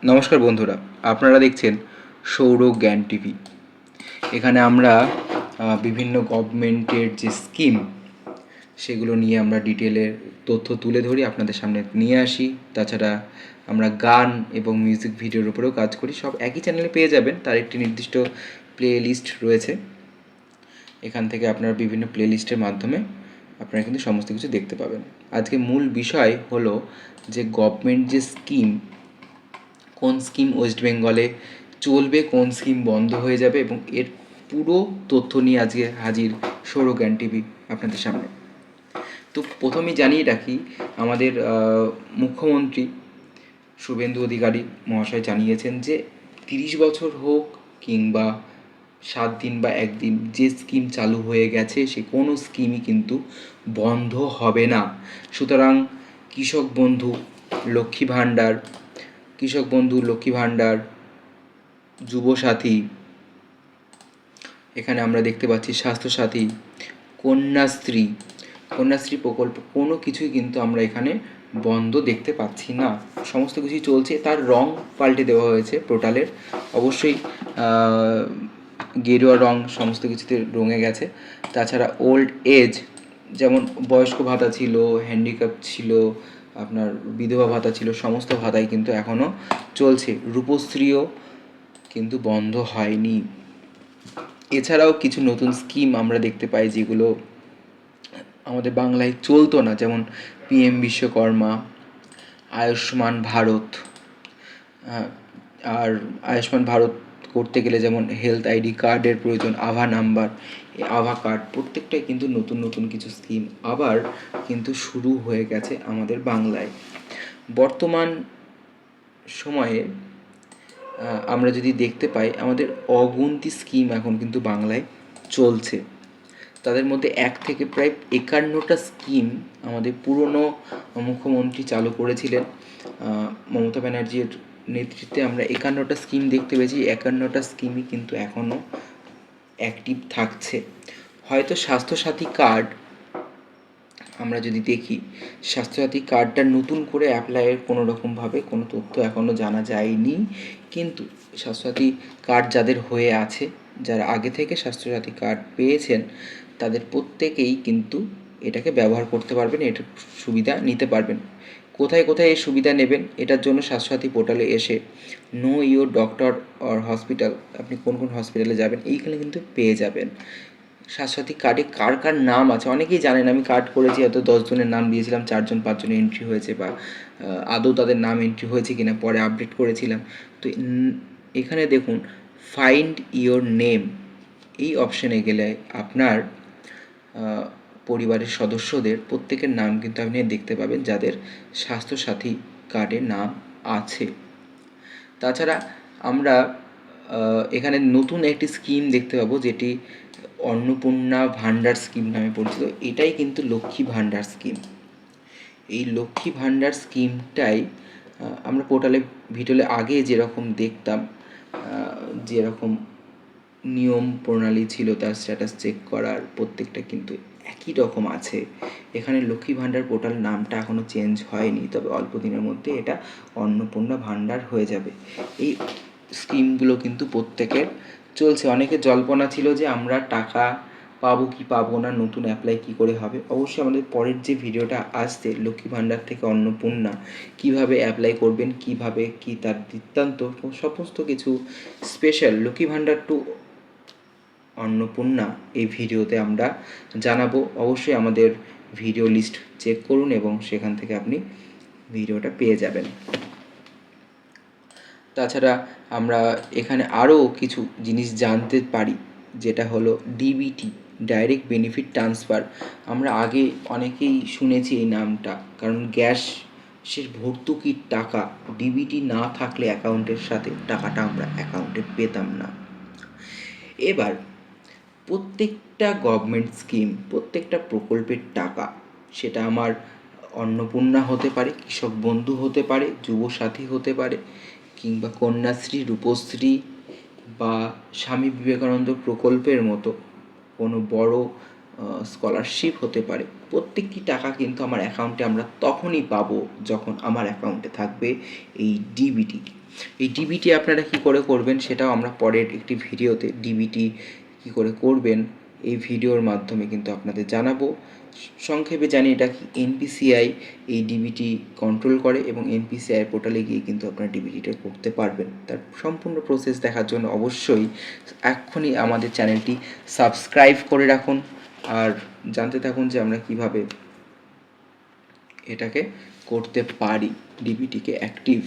নমস্কার বন্ধুরা, আপনারা দেখছেন সৌর জ্ঞান টিভি। এখানে আমরা বিভিন্ন গভর্নমেন্টের যে স্কিম সেগুলো নিয়ে আমরা ডিটেলে তথ্য তুলে ধরি, আপনাদের সামনে নিয়ে আসি। তাছাড়া আমরা গান এবং মিউজিক ভিডিওর উপরেও কাজ করি। সব একই চ্যানেলে পেয়ে যাবেন, তার একটি নির্দিষ্ট প্লে লিস্ট রয়েছে। এখান থেকে আপনারা বিভিন্ন প্লে লিস্টের মাধ্যমে আপনারা কিন্তু সমস্ত কিছু দেখতে পাবেন। আজকে মূল বিষয় হলো যে গভর্নমেন্ট যে স্কিম, কোন স্কিম ওয়েস্ট বেঙ্গলে চলবে, কোন স্কিম বন্ধ হয়ে যাবে, এবং এর পুরো তথ্য নিয়ে আজকে হাজির সৌর জ্ঞান টিভি আপনাদের সামনে। তো প্রথমেই জানিয়ে রাখি, আমাদের মুখ্যমন্ত্রী শুভেন্দু অধিকারী মহাশয় জানিয়েছেন যে 30 বছর হোক কিংবা 7 দিন বা একদিন, যে স্কিম চালু হয়ে গেছে সে কোনো স্কিমই কিন্তু বন্ধ হবে না। সুতরাং কৃষক বন্ধু, লক্ষ্মী ভাণ্ডার, যুবসাথী, এখানে আমরা দেখতে পাচ্ছি স্বাস্থ্যসাথী, কন্যাশ্রী প্রকল্প, কোনো কিছুই কিন্তু আমরা এখানে বন্ধ দেখতে পাচ্ছি না। সমস্ত কিছুই চলছে। তার রং পাল্টে দেওয়া হয়েছে পোর্টালের, অবশ্যই গেরুয়া রং সমস্ত কিছুতে রঙে গেছে। তাছাড়া ওল্ড এজ, যেমন বয়স্ক ভাতা ছিল, হ্যান্ডিক্যাপ ছিল, আপনার বিধবা ভাতা ছিল, সমস্ত ভাতাই কিন্তু এখনও চলছে। রূপশ্রীও কিন্তু বন্ধ হয়নি। এছাড়াও কিছু নতুন স্কিম আমরা দেখতে পাই যেগুলো আমাদের বাংলায় চলতো না, যেমন পিএম বিশ্বকর্মা, আয়ুষ্মান ভারত। আর আয়ুষ্মান ভারত করতে গেলে যেমন হেলথ আইডি কার্ডের প্রয়োজন, আভা নাম্বার, এই আভা কার্ড, প্রত্যেকটাই কিন্তু নতুন নতুন কিছু স্কিম আবার কিন্তু শুরু হয়ে গেছে আমাদের বাংলায়। বর্তমান সময়ে আমরা যদি দেখতে পাই, আমাদের অগুন্তি স্কিম এখন কিন্তু বাংলায় চলছে। তাদের মধ্যে 1 থেকে প্রায় 51টা স্কিম আমাদের পুরনো মুখ্যমন্ত্রী চালু করেছিলেন। মমতা ব্যানার্জির নেতৃত্বে আমরা 51টা স্কিম দেখতে পেয়েছি। 51টা স্কিমই কিন্তু এখনও অ্যাক্টিভ থাকছে। হয়তো স্বাস্থ্যসাথী কার্ড আমরা যদি দেখি, স্বাস্থ্যসাথী কার্ডটা নতুন করে অ্যাপ্লাইয়ের কোনো রকমভাবে কোনো তথ্য এখনও জানা যায়নি, কিন্তু স্বাস্থ্যসাথী কার্ড যাদের হয়ে আছে, যারা আগে থেকে স্বাস্থ্যসাথী কার্ড পেয়েছেন, তাদের প্রত্যেকেই কিন্তু এটাকে ব্যবহার করতে পারবেন, এটার সুবিধা নিতে পারবেন। কোথায় কোথায় এই সুবিধা নেবেন, এটার জন্য স্বাস্থ্যসাথী পোর্টালে এসে know your doctor or hospital, আপনি কোন কোন হসপিটালে যাবেন এইখানে কিন্তু পেয়ে যাবেন। স্বাস্থ্যসাথী কার্ডে কার কার নাম আছে অনেকেই জানেন। আমি কার্ড করেছি, হয়তো 10 জনের নাম দিয়েছিলাম, 4জন 5জন এন্ট্রি হয়েছে, বা আদৌ তাদের নাম এন্ট্রি হয়েছে কিনা পরে আপডেট করেছিলাম। তো এখানে দেখুন, ফাইন্ড ইওর নেম, এই অপশানে গেলে আপনার পরিবারের সদস্যদের প্রত্যেকের নাম কিন্তু আপনি দেখতে পাবেন, যাদের স্বাস্থ্যসাথী কার্ডে নাম আছে। তাছাড়া আমরা এখানে নতুন একটি স্কিম দেখতে পাবো, যেটি অন্নপূর্ণা ভাণ্ডার স্কিম নামে পরিচিত। এটাই কিন্তু লক্ষ্মী ভাণ্ডার স্কিম। এই লক্ষ্মী ভাণ্ডার স্কিমটাই আমরা পোর্টালে ভিডিওলে আগে যেরকম দেখতাম, যেরকম নিয়ম প্রণালী ছিল তার স্ট্যাটাস চেক করার, প্রত্যেকটা কিন্তু একই রকম আছে। এখানে লক্ষ্মী ভাণ্ডার পোর্টাল নামটা এখনও চেঞ্জ হয়নি, তবে অল্প দিনের মধ্যে এটা অন্নপূর্ণা ভাণ্ডার হয়ে যাবে। এই স্কিমগুলো কিন্তু প্রত্যেকের চলছে। অনেকে জল্পনা ছিল যে আমরা টাকা পাবো কি পাবো না, নতুন অ্যাপ্লাই কী করে হবে। অবশ্যই আমাদের পরের যে ভিডিওটা আসছে, লক্ষ্মী ভাণ্ডার থেকে অন্নপূর্ণা কীভাবে অ্যাপ্লাই করবেন, কীভাবে কী তার বৃত্তান্ত, সমস্ত কিছু স্পেশাল লক্ষ্মী ভাণ্ডার টু অন্নপূর্ণা এই ভিডিওতে আমরা জানাবো। অবশ্যই আমাদের ভিডিও লিস্ট চেক করুন এবং সেখান থেকে আপনি ভিডিওটা পেয়ে যাবেন। তাছাড়া আমরা এখানে আরও কিছু জিনিস জানতে পারি, যেটা হলো ডিবিটি, ডাইরেক্ট বেনিফিট ট্রান্সফার। আমরা আগে অনেকেই শুনেছি এই নামটা, কারণ গ্যাসের ভর্তুকির টাকা ডিবিটি না থাকলে অ্যাকাউন্টের সাথে টাকাটা আমরা অ্যাকাউন্টে পেতাম না। এবার প্রত্যেকটা গভর্নমেন্ট স্কিম, প্রত্যেকটা প্রকল্পের টাকা, সেটা আমার অন্নপূর্ণা হতে পারে, কৃষক বন্ধু হতে পারে, যুবসাথী হতে পারে, কিংবা কন্যাশ্রী, রূপশ্রী, বা স্বামী বিবেকানন্দ প্রকল্পের মতো কোনো বড় স্কলারশিপ হতে পারে, প্রত্যেকটি টাকা কিন্তু আমার অ্যাকাউন্টে আমরা তখনই পাবো যখন আমার অ্যাকাউন্টে থাকবে এই ডিবিটি। এই ডিবিটি আপনারা কি করে করবেন সেটাও আমরা পরের একটি ভিডিওতে ডিবিটি কি করে করবেন এই ভিডিওর মাধ্যমে কিন্তু আপনাদের জানাবো। সংক্ষেপে জানি এটা কি, এনপিসিআই এই ডিবিটি কন্ট্রোল করে এবং এনপিসিআই পোর্টালে গিয়ে কিন্তু আপনারা ডিবিটিটা করতে পারবেন। তার সম্পূর্ণ প্রসেস দেখার জন্য অবশ্যই এক্ষুনি আমাদের চ্যানেলটি সাবস্ক্রাইব করে রাখুন আর জানতে থাকুন যে আমরা কিভাবে এটাকে করতে পারি, ডিবিটিকে অ্যাক্টিভ।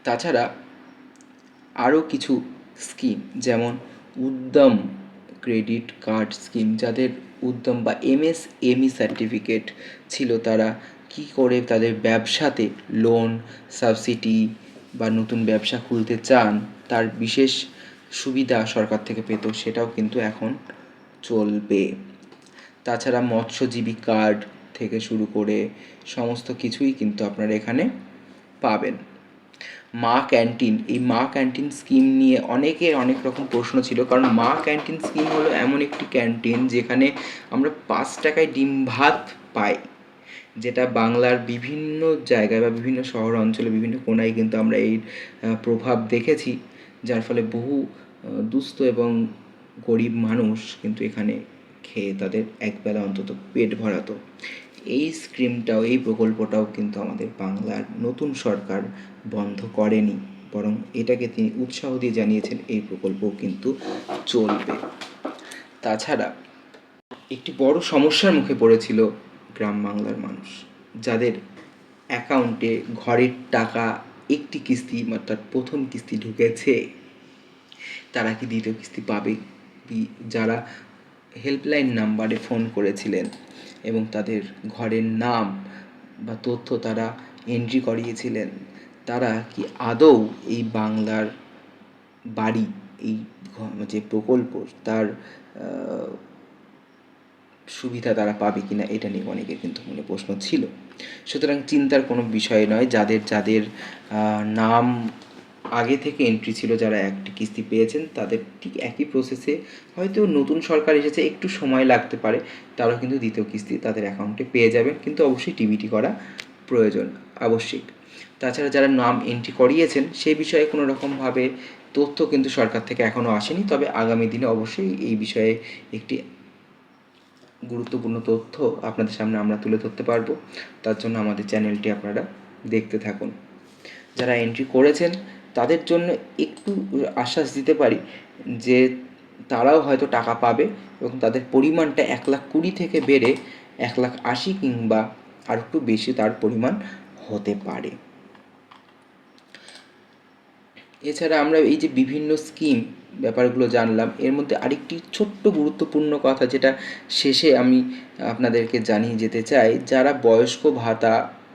তাছাড়া আরও কিছু স্কিম যেমন উদ্যম ক্রেডিট কার্ড স্কিম, যাদের উদ্যম বা এমএসএমই সার্টিফিকেট ছিল তারা কি করে তাদের ব্যবসাতে লোন, সাবসিডি বা নতুন ব্যবসা খুলতে চান তার বিশেষ সুবিধা সরকার থেকে পেত, সেটাও কিন্তু এখন চলবে। তাছাড়া মৎস্যজীবী কার্ড থেকে শুরু করে সমস্ত কিছুই কিন্তু আপনারা এখানে পাবেন। মা ক্যান্টিন, এই মা ক্যান্টিন স্কিম নিয়ে অনেকের অনেক রকম প্রশ্ন ছিল, কারণ মা ক্যান্টিন স্কিম হলো এমন একটি ক্যান্টিন যেখানে আমরা 5 টাকায় ডিম ভাত পাই, যেটা বাংলার বিভিন্ন জায়গায় বা বিভিন্ন শহর অঞ্চলে বিভিন্ন কোণায় কিন্তু আমরা এই প্রভাব দেখেছি, যার ফলে বহু দুস্থ এবং গরিব মানুষ কিন্তু এখানে খেয়ে তাদের একবেলা অন্তত পেট ভরাতো। এই স্কিমটাও, এই প্রকল্পটাও কিন্তু আমাদের বাংলার নতুন সরকার বন্ধ করেনি, বরং এটাকে তিনি উৎসাহ দিয়ে জানিয়েছেন এই প্রকল্পও কিন্তু চলবে। তাছাড়া একটি বড় সমস্যার মুখে পড়েছিল গ্রাম বাংলার মানুষ, যাদের অ্যাকাউন্টে ঘরের টাকা একটি কিস্তি অর্থাৎ প্রথম কিস্তি ঢুকেছে, তারা কি দ্বিতীয় কিস্তি পাবে? যারা হেল্পলাইন নাম্বারে ফোন করেছিলেন এবং তাদের ঘরের নাম বা তথ্য তারা এন্ট্রি করিয়েছিলেন, তারা কি আদৌ এই বাংলার বাড়ি, এই যে প্রকল্প তার সুবিধা তারা পাবে কি না, এটা নিয়ে অনেকের কিন্তু মনে প্রশ্ন ছিল। সুতরাং চিন্তার কোনো বিষয় নয়, যাদের যাদের নাম আগে থেকে এন্ট্রি ছিল, যারা একটি কিস্তি পেয়েছেন তাদের ঠিক একই প্রসেসে, হয়তো নতুন সরকার এসেছে একটু সময় লাগতে পারে, তারাও কিন্তু দ্বিতীয় কিস্তি তাদের অ্যাকাউন্টে পেয়ে যাবেন, কিন্তু অবশ্যই ডিবিটি করা প্রয়োজন, আবশ্যিক। তাছাড়া যারা নাম এন্ট্রি করিয়েছেন সেই বিষয়ে কোনো রকমভাবে তথ্য কিন্তু সরকার থেকে এখনও আসেনি, তবে আগামী দিনে অবশ্যই এই বিষয়ে একটি গুরুত্বপূর্ণ তথ্য আপনাদের সামনে আমরা তুলে ধরতে পারবো। তার জন্য আমাদের চ্যানেলটি আপনারা দেখতে থাকুন। যারা এন্ট্রি করেছেন তাদের জন্য একটু আশ্বাস দিতে পারি যে তারাও হয়তো টাকা পাবে এবং তাদের পরিমাণটা 1,20,000 থেকে বেড়ে 1,80,000 কিংবা আর একটু বেশি তার পরিমাণ হতে পারে। এছাড়া আমরা এই যে বিভিন্ন স্কিম ব্যাপারগুলো জানলাম, এর মধ্যে আরেকটি ছোট্ট গুরুত্বপূর্ণ কথা যেটা শেষে আমি আপনাদেরকে জানিয়ে যেতে চাই, যারা বয়স্ক ভাতা,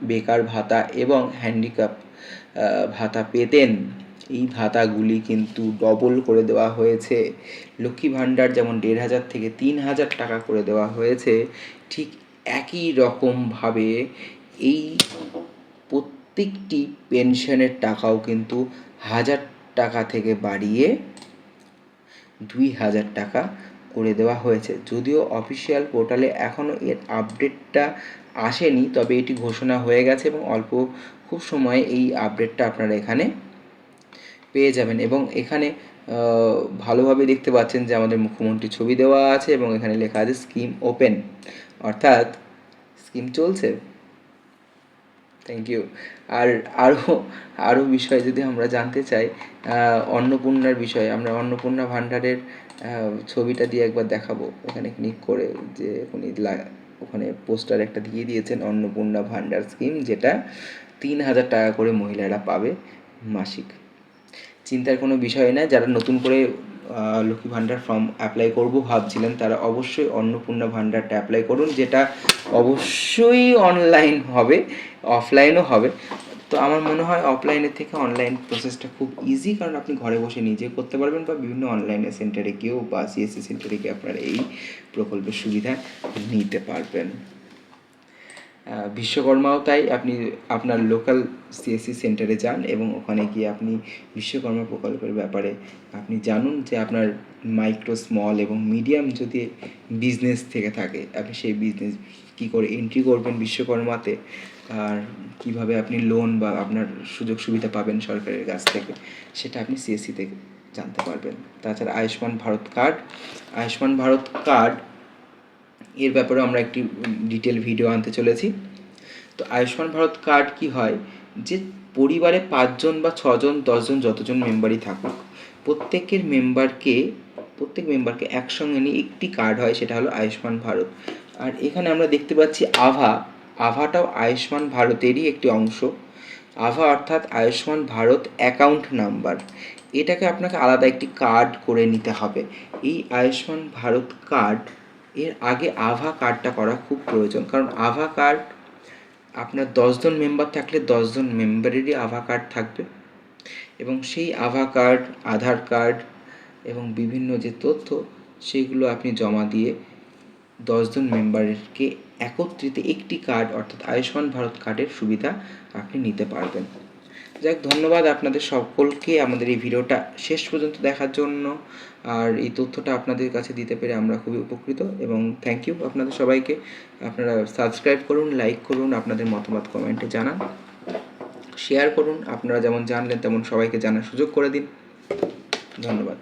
বেকার ভাতা এবং হ্যান্ডিক্যাপ ভাতা পেতেন, এই ভাতাগুলি কিন্তু ডবল করে দেওয়া হয়েছে। লক্ষ্মী ভাণ্ডার যেমন 1,500 থেকে 3,000 টাকা করে দেওয়া হয়েছে, ঠিক একই রকমভাবে এই প্রত্যেকটি পেনশনের টাকাও কিন্তু 1,000 টাকা থেকে বাড়িয়ে 2,000 টাকা করে দেওয়া হয়েছে। যদিও অফিসিয়াল পোর্টালে এখনও এর আপডেটটা আসেনি, তবে এটি ঘোষণা হয়ে গেছে এবং অল্প খুব সময়ে এই আপডেটটা আপনারা এখানে পেয়ে যাবেন। এবং এখানে ভালোভাবে দেখতে পাচ্ছেন যে আমাদের মুখ্যমন্ত্রীর ছবি দেওয়া আছে এবং এখানে লেখা আছে স্কিম ওপেন, অর্থাৎ স্কিম চলছে। Thank you. আর আরও আরও বিষয় যদি আমরা জানতে চাই, অন্নপূর্ণার বিষয়ে, আমরা অন্নপূর্ণা ভাণ্ডারের ছবিটা দিয়ে একবার দেখাবো, এখানে ক্লিক করে যে উনি ওখানে পোস্টার একটা দিয়ে দিয়েছেন অন্নপূর্ণা ভাণ্ডার স্কিম, যেটা 3,000 টাকা করে মহিলারা পাবে মাসিক। চিন্তার কোনো বিষয় না, যারা নতুন করে লক্ষ্মী ভাণ্ডার ফর্ম অ্যাপ্লাই করব ভাবছিলেন তারা অবশ্যই অন্নপূর্ণা ভাণ্ডারটা অ্যাপ্লাই করুন, যেটা অবশ্যই অনলাইন হবে, অফলাইনও হবে। তো আমার মনে হয় অফলাইনের থেকে অনলাইন প্রসেসটা খুব ইজি, কারণ আপনি ঘরে বসে নিজে করতে পারবেন বা বিভিন্ন অনলাইনে সেন্টারে গিয়েও বা সিএসসি সেন্টারে গিয়ে আপনারা এই প্রকল্পের সুবিধা নিতে পারবেন। বিশ্বকর্মাও তাই, আপনি আপনার লোকাল সিএসসি সেন্টারে যান এবং ওখানে গিয়ে আপনি বিশ্বকর্মা প্রকল্পের ব্যাপারে আপনি জানুন, যে আপনার মাইক্রো, স্মল এবং মিডিয়াম যদি বিজনেস থেকে থাকে, আপনি সেই বিজনেস কী করে এন্ট্রি করবেন বিশ্বকর্মাতে, আর কিভাবে আপনি লোন বা আপনার সুযোগ সুবিধা পাবেন সরকারের কাছ থেকে, সেটা আপনি সিএসসি থেকে জানতে পারবেন। তাছাড়া আয়ুষ্মান ভারত কার্ড, আয়ুষ্মান ভারত কার্ড এর ব্যাপারেও আমরা একটি ডিটেল ভিডিও আনতে চলেছি। তো আয়ুষ্মান ভারত কার্ড কি হয়, যে পরিবারে 5জন বা 6জন 10জন যতজন মেম্বারই থাকুক, প্রত্যেক মেম্বারকে একসঙ্গে নিয়ে একটি কার্ড হয়, সেটা হলো আয়ুষ্মান ভারত। আর এখানে আমরা দেখতে পাচ্ছি আভাটাও আয়ুষ্মান ভারতেরই একটি অংশ। আভা অর্থাৎ আয়ুষ্মান ভারত অ্যাকাউন্ট নাম্বার, এটাকে আপনাকে আলাদা একটি কার্ড করে নিতে হবে। এই আয়ুষ্মান ভারত কার্ড এর আগে আভা কার্ডটা করা খুব প্রয়োজন, কারণ আভা কার্ড আপনার 10জন মেম্বার থাকলে 10জন মেম্বারেরই আভা কার্ড থাকবে, এবং সেই আভা কার্ড, আধার কার্ড এবং বিভিন্ন যে তথ্য, সেগুলো আপনি জমা দিয়ে 10জন মেম্বারকে একত্রিত একটি কার্ড অর্থাৎ আয়ুষ্মান ভারত কার্ডের সুবিধা আপনি নিতে পারবেন। যাক, ধন্যবাদ আপনাদের সকলকে আমাদের এই ভিডিওটা শেষ পর্যন্ত দেখার জন্য। আর এই তথ্যটা আপনাদের কাছে দিতে পেরে আমরা খুবই উপকৃত, এবং থ্যাংক ইউ আপনাদের সবাইকে। আপনারা সাবস্ক্রাইব করুন, লাইক করুন, আপনাদের মতামত কমেন্টে জানান, শেয়ার করুন। আপনারা যেমন জানলেন তেমন সবাইকে জানার সুযোগ করে দিন। ধন্যবাদ।